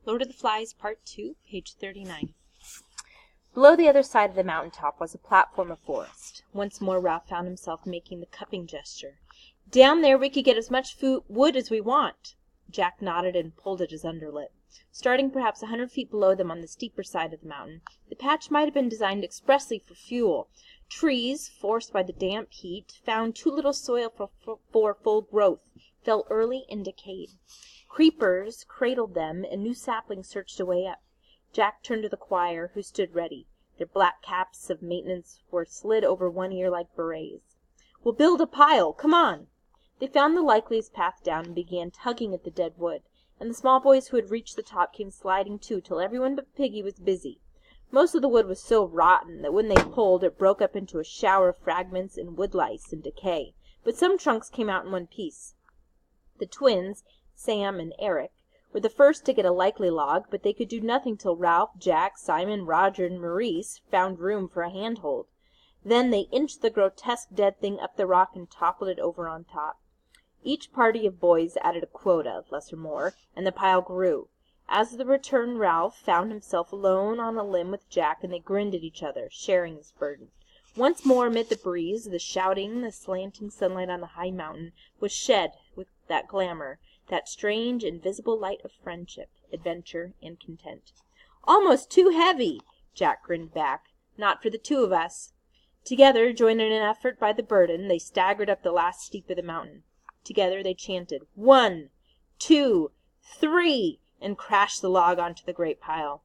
Lord of the Flies, Part 2, page 39. Below the other side of the mountain top was a platform of forest. Once more Ralph found himself making the cupping gesture. Down there we could get as much wood as we want. Jack nodded and pulled at his underlip. Starting perhaps 100 feet below them on the steeper side of the mountain, the patch might have been designed expressly for fuel. Trees, forced by the damp heat, found too little soil for full growth, fell early and decayed. Creepers cradled them, and new saplings searched a way up. Jack turned to the choir, who stood ready. Their black caps of maintenance were slid over one ear like berets. "We'll build a pile. Come on." They found the likeliest path down and began tugging at the dead wood, and the small boys who had reached the top came sliding too, till everyone but Piggy was busy. Most of the wood was so rotten that when they pulled it broke up into a shower of fragments and wood lice and decay, but some trunks came out in one piece. The twins, Sam and Eric, were the first to get a likely log, but they could do nothing till Ralph, Jack, Simon, Roger, and Maurice found room for a handhold. Then they inched the grotesque dead thing up the rock and toppled it over on top. Each party of boys added a quota, less or more, and the pile grew. As the returned Ralph found himself alone on a limb with Jack, and they grinned at each other, sharing his burden. Once more amid the breeze, the shouting, the slanting sunlight on the high mountain was shed with that glamour, that strange, invisible light of friendship, adventure, and content. "Almost too heavy," Jack grinned back. "Not for the two of us." Together, joined in an effort by the burden, they staggered up the last steep of the mountain. Together they chanted, 1, 2, 3, and crashed the log onto the great pile.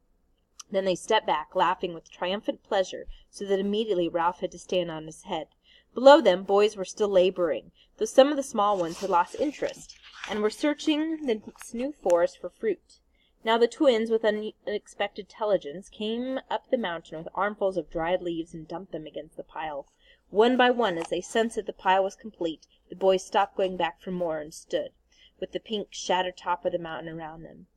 Then they stepped back, laughing with triumphant pleasure, so that immediately Ralph had to stand on his head. Below them, boys were still laboring, though some of the small ones had lost interest, and were searching the new forest for fruit. Now the twins, with unexpected intelligence, came up the mountain with armfuls of dried leaves and dumped them against the pile. One by one, as they sensed that the pile was complete, the boys stopped going back for more and stood, with the pink, shattered top of the mountain around them.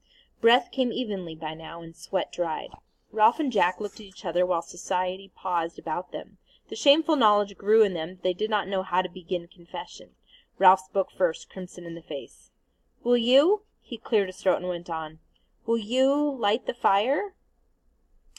Breath came evenly by now, and sweat dried. Ralph and Jack looked at each other while society paused about them. The shameful knowledge grew in them that they did not know how to begin confession. Ralph spoke first, crimson in the face. "Will you?" He cleared his throat and went on. "Will you light the fire?"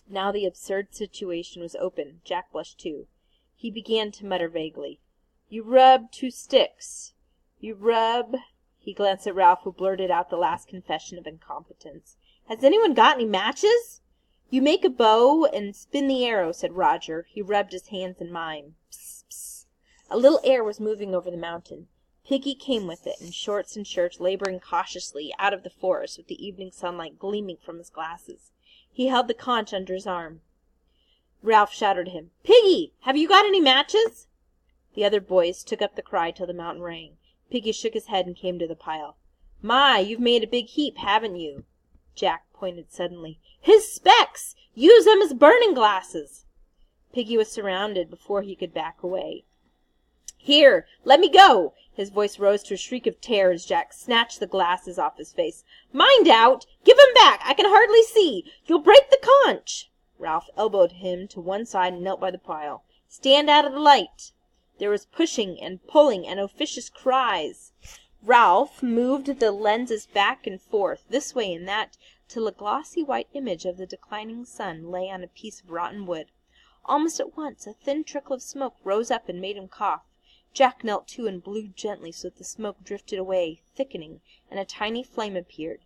Now the absurd situation was open. Jack blushed too. He began to mutter vaguely. "You rub 2 sticks. You rub—" He glanced at Ralph, who blurted out the last confession of incompetence. "Has anyone got any matches?" "You make a bow and spin the arrow," said Roger. He rubbed his hands in mime. Psst, psst. A little air was moving over the mountain. Piggy came with it, in shorts and shirts, laboring cautiously out of the forest with the evening sunlight gleaming from his glasses. He held the conch under his arm. Ralph shouted to him, "Piggy, have you got any matches?" The other boys took up the cry till the mountain rang. Piggy shook his head and came to the pile. "My, you've made a big heap, haven't you?" Jack pointed suddenly. "His specs! Use them as burning glasses!" Piggy was surrounded before he could back away. "Here, let me go!" His voice rose to a shriek of terror as Jack snatched the glasses off his face. "Mind out! Give 'em back! I can hardly see! You'll break the conch!" Ralph elbowed him to one side and knelt by the pile. "Stand out of the light!" There was pushing and pulling and officious cries. Ralph moved the lenses back and forth, this way and that, till a glossy white image of the declining sun lay on a piece of rotten wood. Almost at once a thin trickle of smoke rose up and made him cough. Jack knelt too and blew gently so that the smoke drifted away, thickening, and a tiny flame appeared.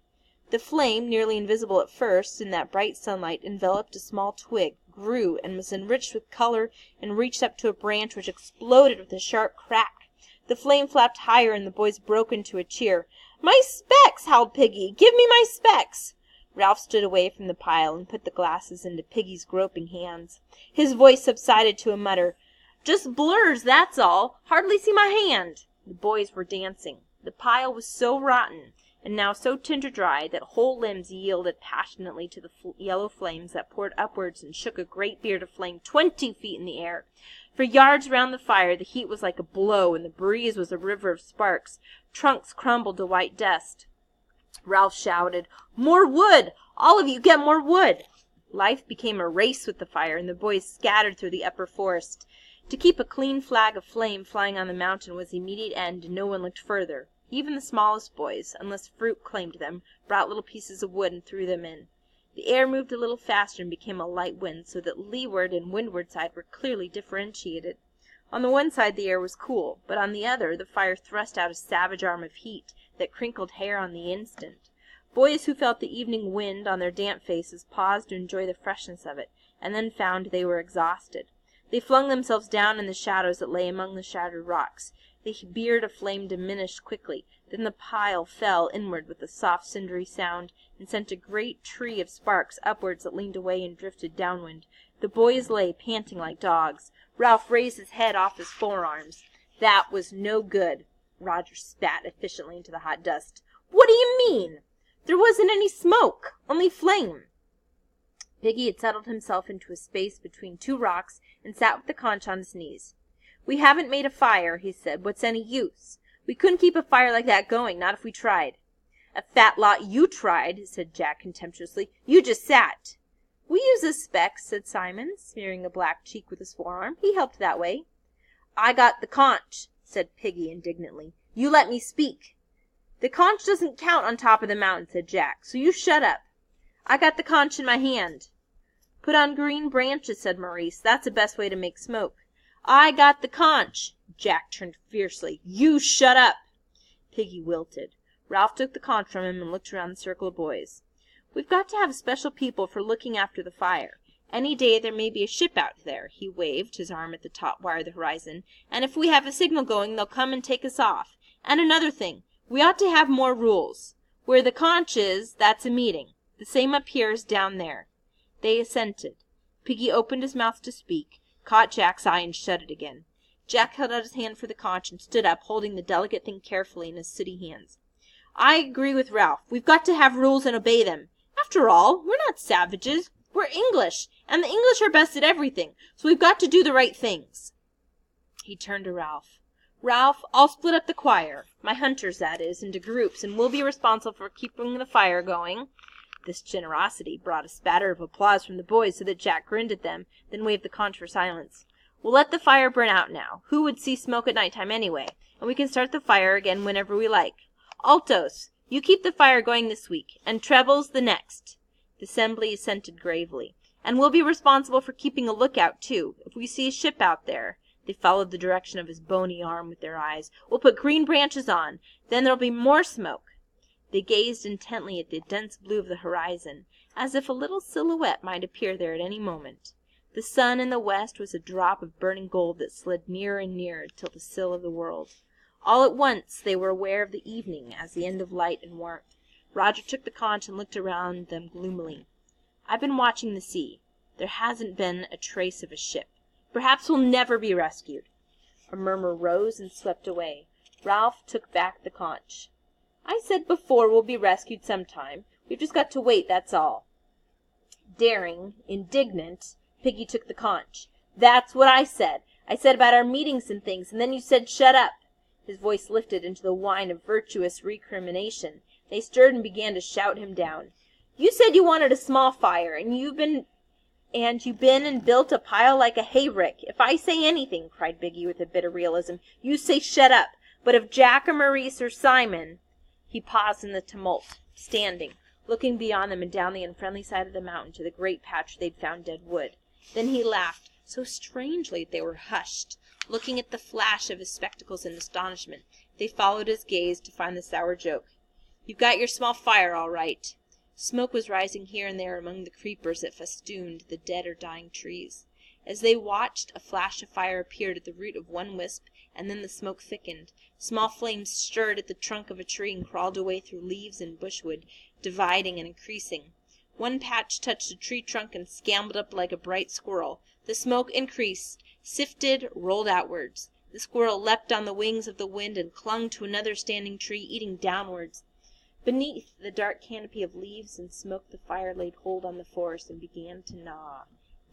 The flame, nearly invisible at first in that bright sunlight, enveloped a small twig, grew, and was enriched with color, and reached up to a branch which exploded with a sharp crack. The flame flapped higher, and the boys broke into a cheer. "My specs!" howled Piggy. "Give me my specs!" Ralph stood away from the pile and put the glasses into Piggy's groping hands. His voice subsided to a mutter. "Just blurs, that's all. Hardly see my hand." The boys were dancing. The pile was so rotten, and now so tinder-dry, that whole limbs yielded passionately to the yellow flames that poured upwards and shook a great beard of flame 20 feet in the air. For yards round the fire the heat was like a blow, and the breeze was a river of sparks. Trunks crumbled to white dust. Ralph shouted, "More wood! All of you get more wood!" Life became a race with the fire, and the boys scattered through the upper forest. To keep a clean flag of flame flying on the mountain was the immediate end, and no one looked further. Even the smallest boys, unless fruit claimed them, brought little pieces of wood and threw them in. The air moved a little faster and became a light wind, so that leeward and windward side were clearly differentiated. On the one side the air was cool, but on the other the fire thrust out a savage arm of heat that crinkled hair on the instant. Boys who felt the evening wind on their damp faces paused to enjoy the freshness of it, and then found they were exhausted. They flung themselves down in the shadows that lay among the shattered rocks. The beard of flame diminished quickly, then the pile fell inward with a soft cindery sound, and sent a great tree of sparks upwards that leaned away and drifted downwind. The boys lay panting like dogs. Ralph raised his head off his forearms. "That was no good." Roger spat efficiently into the hot dust. "What do you mean? There wasn't any smoke, only flame." Piggy had settled himself into a space between two rocks and sat with the conch on his knees. "We haven't made a fire," he said. "What's any use? We couldn't keep a fire like that going, not if we tried." "A fat lot you tried," said Jack contemptuously. "You just sat." "We use a speck," said Simon, smearing a black cheek with his forearm. He helped that way. "I got the conch," said Piggy indignantly. "You let me speak." "The conch doesn't count on top of the mountain," said Jack, "so you shut up." "I got the conch in my hand." "Put on green branches," said Maurice. "That's the best way to make smoke." "I got the conch." Jack turned fiercely. "You shut up." Piggy wilted. Ralph took the conch from him and looked around the circle of boys. "We've got to have special people for looking after the fire. Any day there may be a ship out there," he waved his arm at the top wire of the horizon, "and if we have a signal going they'll come and take us off. And another thing, we ought to have more rules. Where the conch is, that's a meeting. The same up here as down there." They assented. Piggy opened his mouth to speak, caught Jack's eye, and shut it again. Jack held out his hand for the conch and stood up, holding the delicate thing carefully in his sooty hands. "I agree with Ralph. We've got to have rules and obey them. After all, we're not savages. We're English, and the English are best at everything, so we've got to do the right things." He turned to Ralph. "Ralph, I'll split up the choir, my hunters, that is, into groups, and we'll be responsible for keeping the fire going." This generosity brought a spatter of applause from the boys, so that Jack grinned at them, then waved the conch for silence. "We'll let the fire burn out now. Who would see smoke at night time anyway? And we can start the fire again whenever we like. Altos, you keep the fire going this week, and trebles the next." The assembly assented gravely. "And we'll be responsible for keeping a lookout, too. If we see a ship out there," they followed the direction of his bony arm with their eyes, "we'll put green branches on. Then there'll be more smoke." They gazed intently at the dense blue of the horizon, as if a little silhouette might appear there at any moment. The sun in the west was a drop of burning gold that slid nearer and nearer till the sill of the world. All at once they were aware of the evening as the end of light and warmth. Roger took the conch and looked around them gloomily. "I've been watching the sea. There hasn't been a trace of a ship. Perhaps we'll never be rescued." A murmur rose and swept away. Ralph took back the conch. "I said before we'll be rescued sometime. We've just got to wait, that's all." Daring, indignant, Piggy took the conch. "That's what I said. I said about our meetings and things, and then you said shut up." His voice lifted into the whine of virtuous recrimination. They stirred and began to shout him down. "You said you wanted a small fire, and you've been and built a pile like a hayrick. If I say anything," cried Piggy with a bitter realism, "you say shut up. But if Jack or Maurice or Simon—" He paused in the tumult, standing, looking beyond them and down the unfriendly side of the mountain to the great patch they'd found dead wood. Then he laughed, so strangely that they were hushed, looking at the flash of his spectacles in astonishment. They followed his gaze to find the sour joke. "You've got your small fire, all right." Smoke was rising here and there among the creepers that festooned the dead or dying trees. As they watched, a flash of fire appeared at the root of one wisp, and then the smoke thickened. Small flames stirred at the trunk of a tree and crawled away through leaves and bushwood, dividing and increasing. One patch touched a tree trunk and scambled up like a bright squirrel. The smoke increased, sifted, rolled outwards. The squirrel leapt on the wings of the wind and clung to another standing tree, eating downwards. Beneath the dark canopy of leaves and smoke the fire laid hold on the forest and began to gnaw.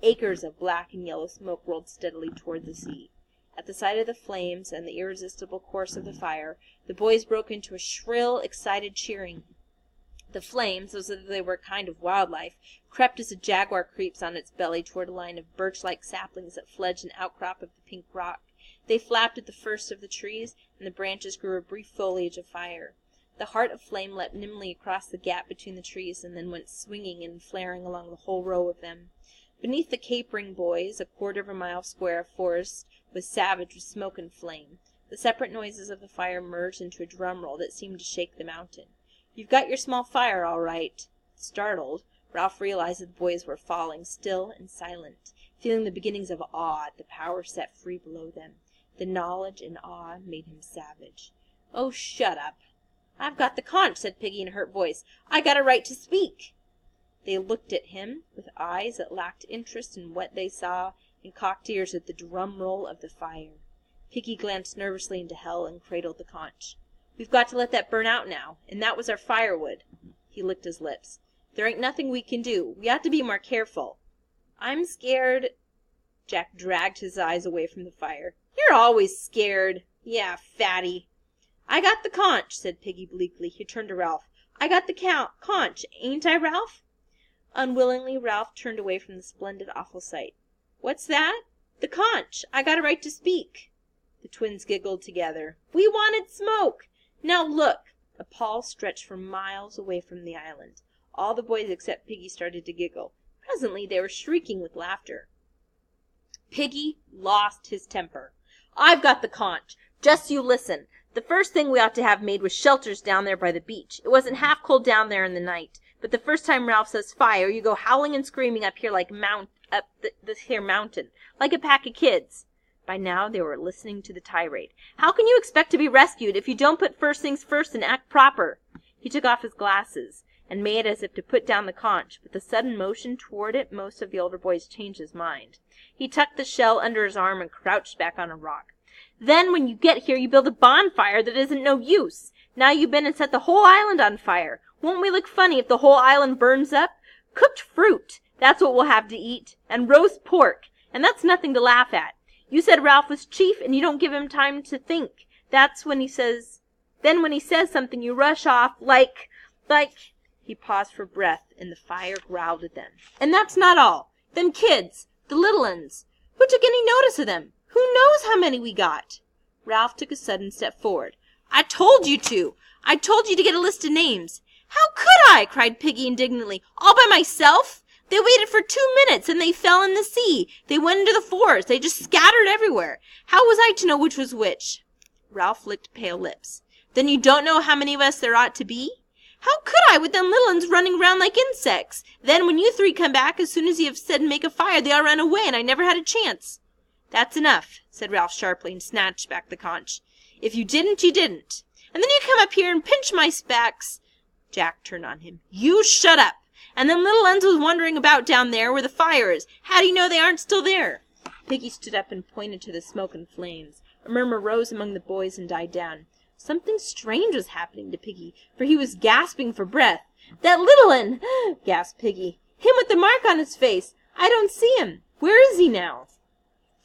Acres of black and yellow smoke rolled steadily toward the sea. At the sight of the flames and the irresistible course of the fire, the boys broke into a shrill, excited cheering. The flames, as though they were a kind of wildlife, crept as a jaguar creeps on its belly toward a line of birch-like saplings that fledged an outcrop of the pink rock. They flapped at the first of the trees, and the branches grew a brief foliage of fire. The heart of flame leapt nimbly across the gap between the trees, and then went swinging and flaring along the whole row of them. Beneath the capering boys, a quarter of a mile square of forest was savage with smoke and flame. The separate noises of the fire merged into a drum roll that seemed to shake the mountain. "You've got your small fire, all right." Startled, Ralph realized that the boys were falling, still and silent, feeling the beginnings of awe at the power set free below them. The knowledge and awe made him savage. "Oh, shut up." "I've got the conch," said Piggy in a hurt voice. "I got a right to speak." They looked at him with eyes that lacked interest in what they saw and cocked ears at the drum roll of the fire. Piggy glanced nervously into hell and cradled the conch. "We've got to let that burn out now, and that was our firewood." He licked his lips. "There ain't nothing we can do. We ought to be more careful." "I'm scared." Jack dragged his eyes away from the fire. "You're always scared. Yeah, fatty." "I got the conch," said Piggy bleakly. He turned to Ralph. "I got the conch, ain't I, Ralph?" Unwillingly, Ralph turned away from the splendid, awful sight. "What's that?" "The conch. I got a right to speak." The twins giggled together. "We wanted smoke. Now look." A pall stretched for miles away from the island. All the boys except Piggy started to giggle. Presently they were shrieking with laughter. Piggy lost his temper. "I've got the conch. Just you listen. The first thing we ought to have made was shelters down there by the beach. It wasn't half cold down there in the night. But the first time Ralph says fire, you go howling and screaming up here like up this here mountain, like a pack of kids." By now they were listening to the tirade. "How can you expect to be rescued if you don't put first things first and act proper?" He took off his glasses and made as if to put down the conch, but the sudden motion toward it most of the older boys changed his mind. He tucked the shell under his arm and crouched back on a rock. "Then when you get here you build a bonfire that isn't no use. Now you've been and set the whole island on fire. Won't we look funny if the whole island burns up? Cooked fruit, that's what we'll have to eat, and roast pork, and that's nothing to laugh at. You said Ralph was chief, and you don't give him time to think. Then when he says something, you rush off like... He paused for breath, and the fire growled at them. "And that's not all. Them kids, the little uns. Who took any notice of them? Who knows how many we got?" Ralph took a sudden step forward. "I told you to. I told you to get a list of names." "How could I?" cried Piggy indignantly. "All by myself? They waited for 2 minutes, and they fell in the sea. They went into the forest. They just scattered everywhere. How was I to know which was which?" Ralph licked pale lips. "Then you don't know how many of us there ought to be?" "How could I, with them little uns running round like insects? Then, when you three come back, as soon as you have said make a fire, they all ran away, and I never had a chance." "That's enough," said Ralph sharply, and snatched back the conch. "If you didn't, you didn't. And then you come up here and pinch my specs." Jack turned on him. "You shut up. And them little uns was wandering about down there where the fire is. How do you know they aren't still there?" Piggy stood up and pointed to the smoke and flames. A murmur rose among the boys and died down. Something strange was happening to Piggy, for he was gasping for breath. "That little un!" gasped Piggy. "Him with the mark on his face. I don't see him. Where is he now?"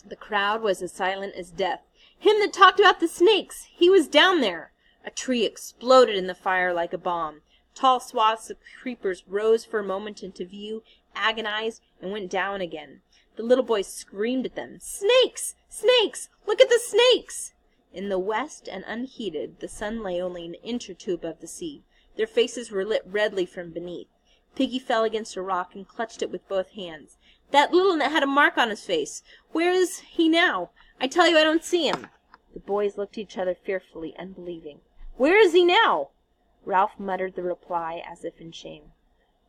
The crowd was as silent as death. "Him that talked about the snakes. He was down there." A tree exploded in the fire like a bomb. Tall swaths of creepers rose for a moment into view, agonized, and went down again. The little boys screamed at them. "Snakes! Snakes! Look at the snakes!" In the west, and unheeded, the sun lay only an inch or two above the sea. Their faces were lit redly from beneath. Piggy fell against a rock and clutched it with both hands. "That little one that had a mark on his face. Where is he now? I tell you I don't see him." The boys looked at each other fearfully, unbelieving. "Where is he now?" Ralph muttered the reply as if in shame.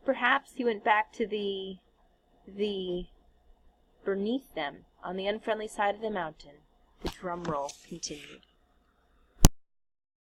"Perhaps he went back to the... Beneath them, on the unfriendly side of the mountain, the drum roll continued.